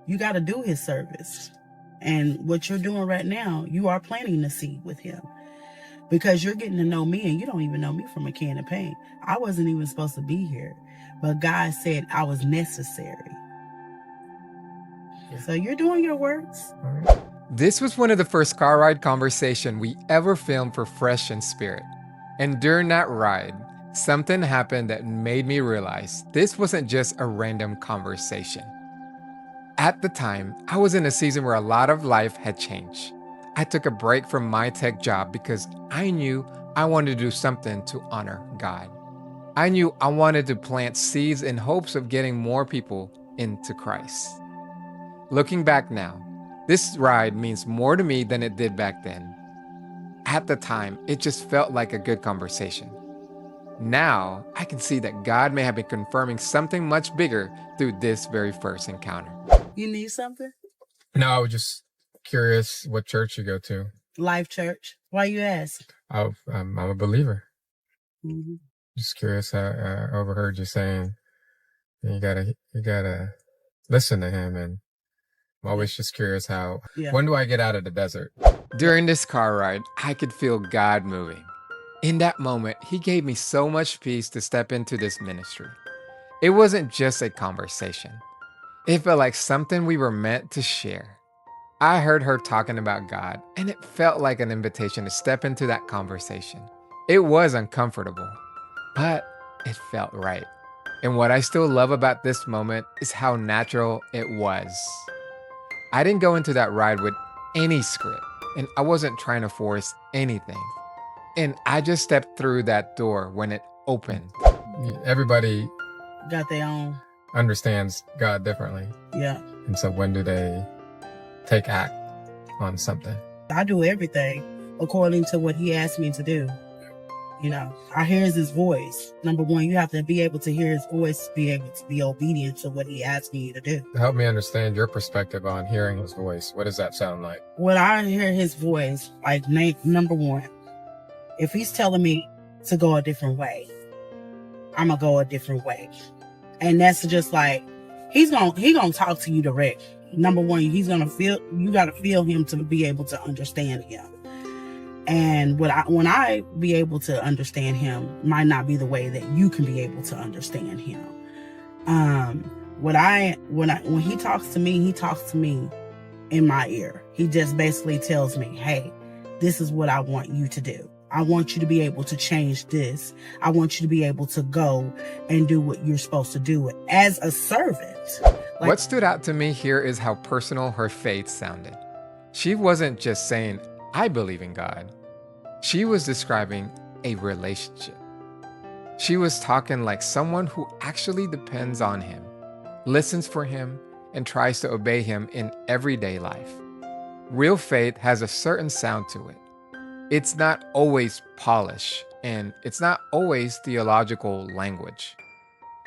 You got to do his service. And what you're doing right now, you are planting the seed with him. Because you're getting to know me, and you don't even know me from a can of paint. I wasn't even supposed to be here. But God said I was necessary. Yeah. So you're doing your works. All right. This was one of the first car ride conversations we ever filmed for Fresh in Spirit. And during that ride, something happened that made me realize this wasn't just a random conversation. At the time, I was in a season where a lot of life had changed. I took a break from my tech job because I knew I wanted to do something to honor God. I knew I wanted to plant seeds in hopes of getting more people into Christ. Looking back now, this ride means more to me than it did back then. At the time, it just felt like a good conversation. Now, I can see that God may have been confirming something much bigger through this very first encounter. You need something? No, I was just curious what church you go to. Life Church. Why you ask? I'm a believer. Mm-hmm. Just curious. I overheard you saying you gotta listen to him, and I'm always just curious when do I get out of the desert? During this car ride, I could feel God moving. In that moment, he gave me so much peace to step into this ministry. It wasn't just a conversation. It felt like something we were meant to share. I heard her talking about God, and it felt like an invitation to step into that conversation. It was uncomfortable, but it felt right. And what I still love about this moment is how natural it was. I didn't go into that ride with any script, and I wasn't trying to force anything. And I just stepped through that door when it opened. Everybody got their own. Understands God differently. Yeah. And so when do they take act on something? I do everything according to what he asked me to do. You know, I hear his voice. Number one, you have to be able to hear his voice, be able to be obedient to what he asks you to do. Help me understand your perspective on hearing his voice. What does that sound like? When I hear his voice, like number one, if he's telling me to go a different way, I'm gonna go a different way. And that's just like, he gonna talk to you direct. Number one, you gotta feel him to be able to understand him. And when I be able to understand him might not be the way that you can be able to understand him. When he talks to me, he talks to me in my ear. He just basically tells me, hey, this is what I want you to do. I want you to be able to change this. I want you to be able to go and do what you're supposed to do as a servant. What stood out to me here is how personal her faith sounded. She wasn't just saying, I believe in God. She was describing a relationship. She was talking like someone who actually depends on him, listens for him, and tries to obey him in everyday life. Real faith has a certain sound to it. It's not always polished, and it's not always theological language.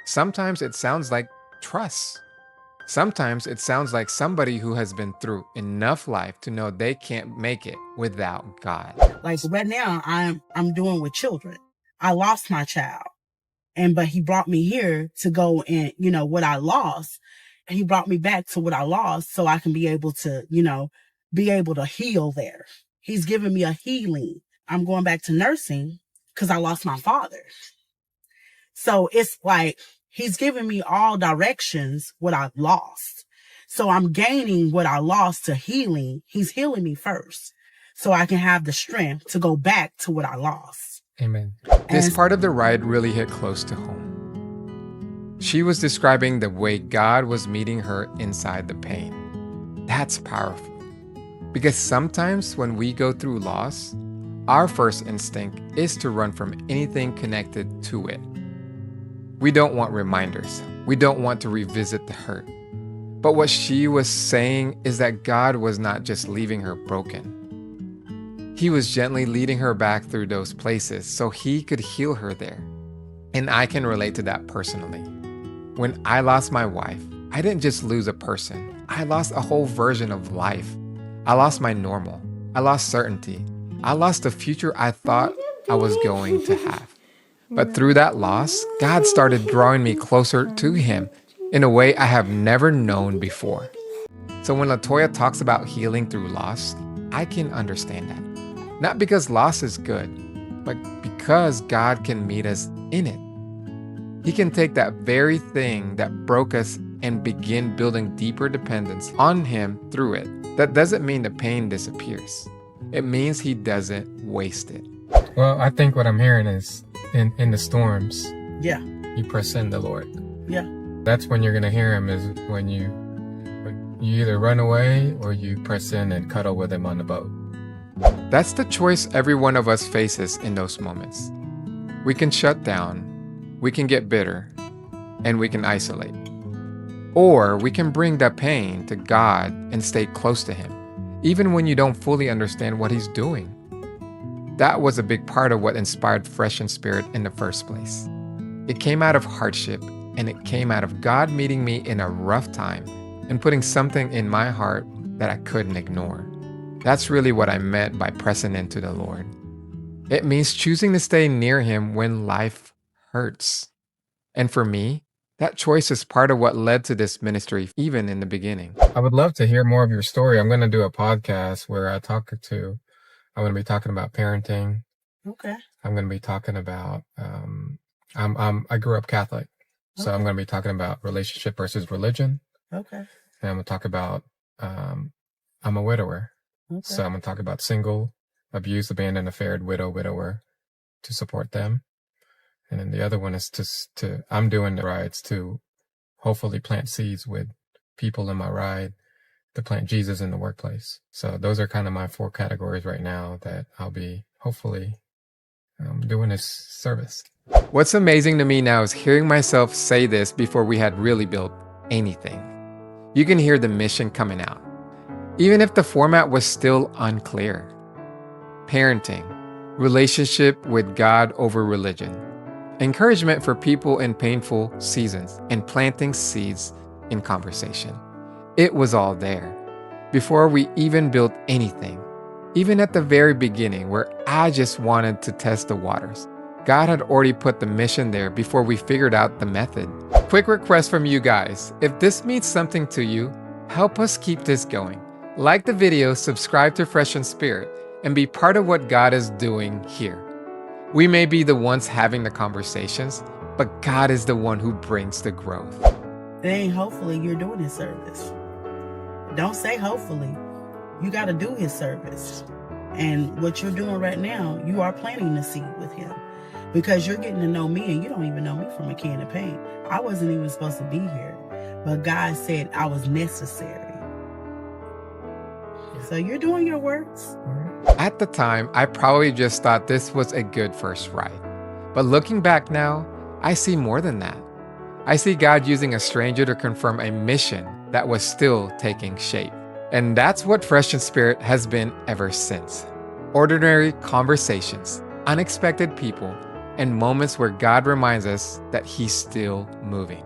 Sometimes it sounds like trust. Sometimes it sounds like somebody who has been through enough life to know they can't make it without God. Like right now, I'm doing with children. I lost my child, but he brought me here to go and, what I lost. He brought me back to what I lost so I can be able to, heal there. He's giving me a healing. I'm going back to nursing because I lost my father. So it's like he's giving me all directions what I've lost. So I'm gaining what I lost to healing. He's healing me first so I can have the strength to go back to what I lost. Amen. This part of the ride really hit close to home. She was describing the way God was meeting her inside the pain. That's powerful. Because sometimes when we go through loss, our first instinct is to run from anything connected to it. We don't want reminders. We don't want to revisit the hurt. But what she was saying is that God was not just leaving her broken. He was gently leading her back through those places so he could heal her there. And I can relate to that personally. When I lost my wife, I didn't just lose a person. I lost a whole version of life. I lost my normal. I lost certainty. I lost the future I thought I was going to have. But through that loss, God started drawing me closer to him in a way I have never known before. So when Latoya talks about healing through loss, I can understand that. Not because loss is good, but because God can meet us in it. He can take that very thing that broke us and begin building deeper dependence on Him through it. That doesn't mean the pain disappears. It means He doesn't waste it. Well, I think what I'm hearing is in the storms, Yeah. you press in the Lord. Yeah. That's when you're going to hear Him, is when you either run away or you press in and cuddle with Him on the boat. That's the choice every one of us faces in those moments. We can shut down, we can get bitter, and we can isolate. Or we can bring that pain to God and stay close to Him, even when you don't fully understand what He's doing. That was a big part of what inspired Fresh in Spirit in the first place. It came out of hardship, and it came out of God meeting me in a rough time and putting something in my heart that I couldn't ignore. That's really what I meant by pressing into the Lord. It means choosing to stay near Him when life hurts. And for me, that choice is part of what led to this ministry, even in the beginning. I would love to hear more of your story. I'm going to do a podcast where I'm going to be talking about parenting. Okay. I'm going to be talking about, I grew up Catholic. So I'm going to be talking about relationship versus religion. Okay. And I'm going to talk about, I'm a widower. Okay. So I'm going to talk about single, abused, abandoned, affair, widower, to support them. And then the other one is I'm doing the rides to hopefully plant seeds with people in my ride to plant Jesus in the workplace. So those are kind of my 4 categories right now that I'll be hopefully doing this service. What's amazing to me now is hearing myself say this before we had really built anything. You can hear the mission coming out, even if the format was still unclear. Parenting, relationship with God over religion, encouragement for people in painful seasons, and planting seeds in conversation. It was all there before we even built anything. Even at the very beginning, where I just wanted to test the waters, God had already put the mission there before we figured out the method. Quick request from you guys. If this means something to you, help us keep this going. Like the video, subscribe to Fresh in Spirit, and be part of what God is doing here. We may be the ones having the conversations, but God is the one who brings the growth. Then hopefully you're doing His service. Don't say hopefully. You got to do His service. And what you're doing right now, you are planting the seed with Him. Because you're getting to know me, and you don't even know me from a can of paint. I wasn't even supposed to be here. But God said I was necessary. So you're doing your works. At the time, I probably just thought this was a good first ride. But looking back now, I see more than that. I see God using a stranger to confirm a mission that was still taking shape. And that's what Fresh in Spirit has been ever since. Ordinary conversations, unexpected people, and moments where God reminds us that He's still moving.